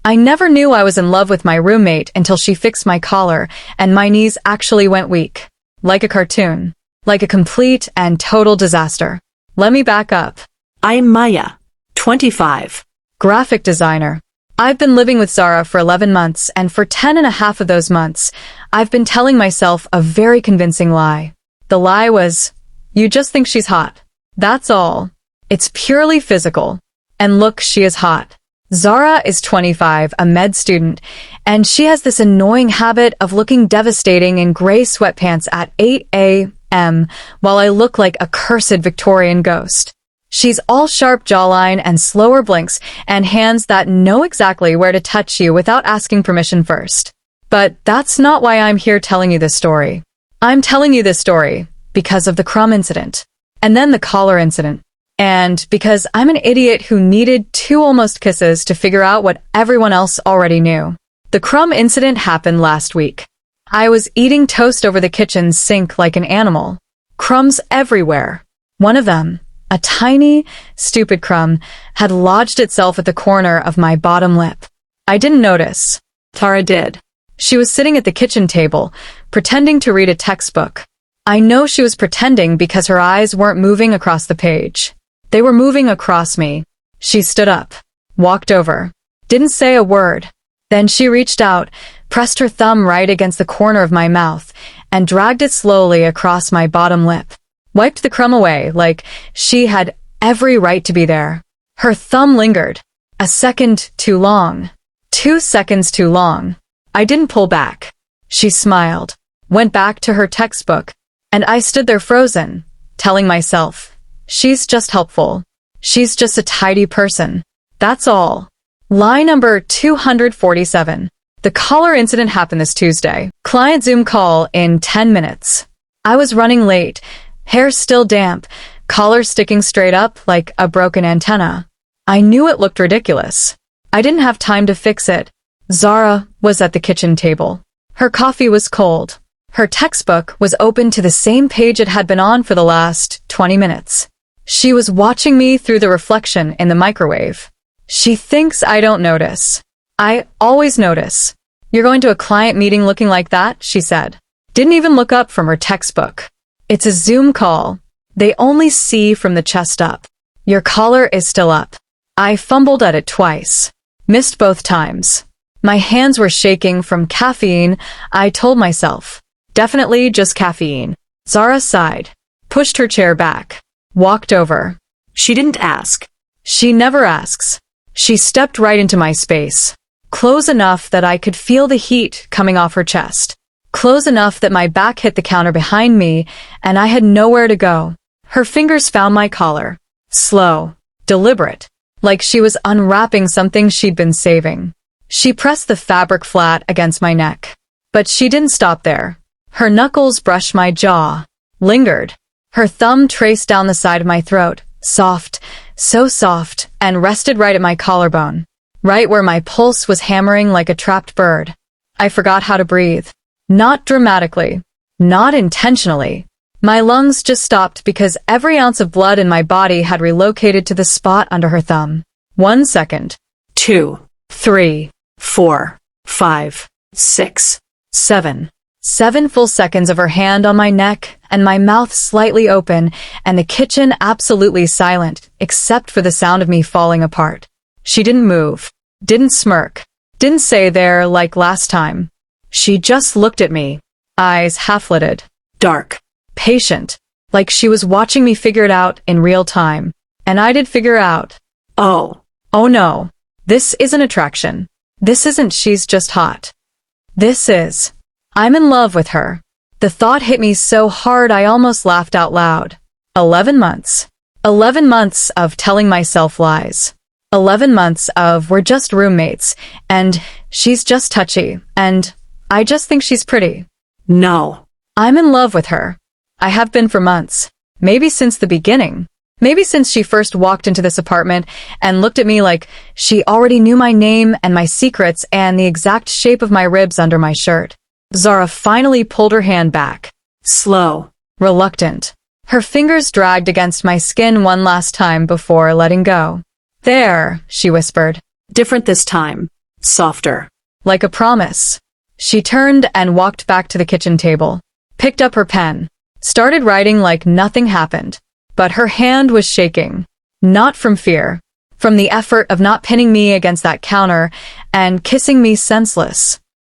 I never knew I was in love with my roommate until she fixed my collar, and my knees actually went weak. Like a cartoon. Like a complete and total disaster. Let me back up. I'm Maya, 25. Graphic designer. I've been living with Zara for 11 months, and for 10 and a half of those months, I've been telling myself a very convincing lie. The lie was, you just think she's hot. That's all. It's purely physical. And look, she is hot. Zara is 25, a med student, and she has this annoying habit of looking devastating in gray sweatpants at 8 a.m. while I look like a cursed Victorian ghost. She's all sharp jawline and slower blinks and hands that know exactly where to touch you without asking permission first. But that's not why I'm here telling you this story. I'm telling you this story because of the crumb incident, and then the collar incident. And because I'm an idiot who needed 2 almost kisses to figure out what everyone else already knew. The crumb incident happened last week. I was eating toast over the kitchen sink like an animal. Crumbs everywhere. One of them, a tiny, stupid crumb, had lodged itself at the corner of my bottom lip. I didn't notice. Tara did. She was sitting at the kitchen table, pretending to read a textbook. I know she was pretending because her eyes weren't moving across the page. They were moving across me. She stood up, walked over, didn't say a word. Then she reached out, pressed her thumb right against the corner of my mouth, and dragged it slowly across my bottom lip. Wiped the crumb away like she had every right to be there. Her thumb lingered. A second too long. 2 seconds too long. I didn't pull back. She smiled, went back to her textbook, and I stood there frozen, telling myself, she's just helpful. She's just a tidy person. That's all. Lie number 247. The collar incident happened this Tuesday. Client Zoom call in 10 minutes. I was running late, hair still damp, collar sticking straight up like a broken antenna. I knew it looked ridiculous. I didn't have time to fix it. Zara was at the kitchen table. Her coffee was cold. Her textbook was open to the same page it had been on for the last 20 minutes. She was watching me through the reflection in the microwave. She thinks I don't notice. I always notice. You're going to a client meeting looking like that, she said. Didn't even look up from her textbook. It's a Zoom call. They only see from the chest up. Your collar is still up. I fumbled at it twice. Missed both times. My hands were shaking from caffeine, I told myself. Definitely just caffeine. Zara sighed, pushed her chair back, walked over. She didn't ask. She never asks. She stepped right into my space. Close enough that I could feel the heat coming off her chest. Close enough that my back hit the counter behind me, and I had nowhere to go. Her fingers found my collar. Slow. Deliberate. Like she was unwrapping something she'd been saving. She pressed the fabric flat against my neck. But she didn't stop there. Her knuckles brushed my jaw. Lingered. Her thumb traced down the side of my throat. Soft. So soft. And rested right at my collarbone. Right where my pulse was hammering like a trapped bird. I forgot how to breathe. Not dramatically. Not intentionally. My lungs just stopped because every ounce of blood in my body had relocated to the spot under her thumb. 1 second. 2, 3, 4, 5, 6, 7. 7 full seconds of her hand on my neck and my mouth slightly open and the kitchen absolutely silent except for the sound of me falling apart. She didn't move. Didn't smirk. Didn't say there like last time. She just looked at me. Eyes half-lidded. Dark. Patient. Like she was watching me figure it out in real time. And I did figure out. Oh. Oh no. This isn't attraction. This isn't she's just hot. This is. I'm in love with her. The thought hit me so hard I almost laughed out loud. 11 months. 11 months of telling myself lies. 11 months of we're just roommates, and she's just touchy, and I just think she's pretty. No. I'm in love with her. I have been for months. Maybe since the beginning. Maybe since she first walked into this apartment and looked at me like she already knew my name and my secrets and the exact shape of my ribs under my shirt. Zara finally pulled her hand back. Slow. Reluctant. Her fingers dragged against my skin one last time before letting go. There, she whispered. Different this time. Softer. Like a promise. She turned and walked back to the kitchen table, picked up her pen, started writing like nothing happened. But her hand was shaking. Not from fear. From the effort of not pinning me against that counter and kissing me senseless.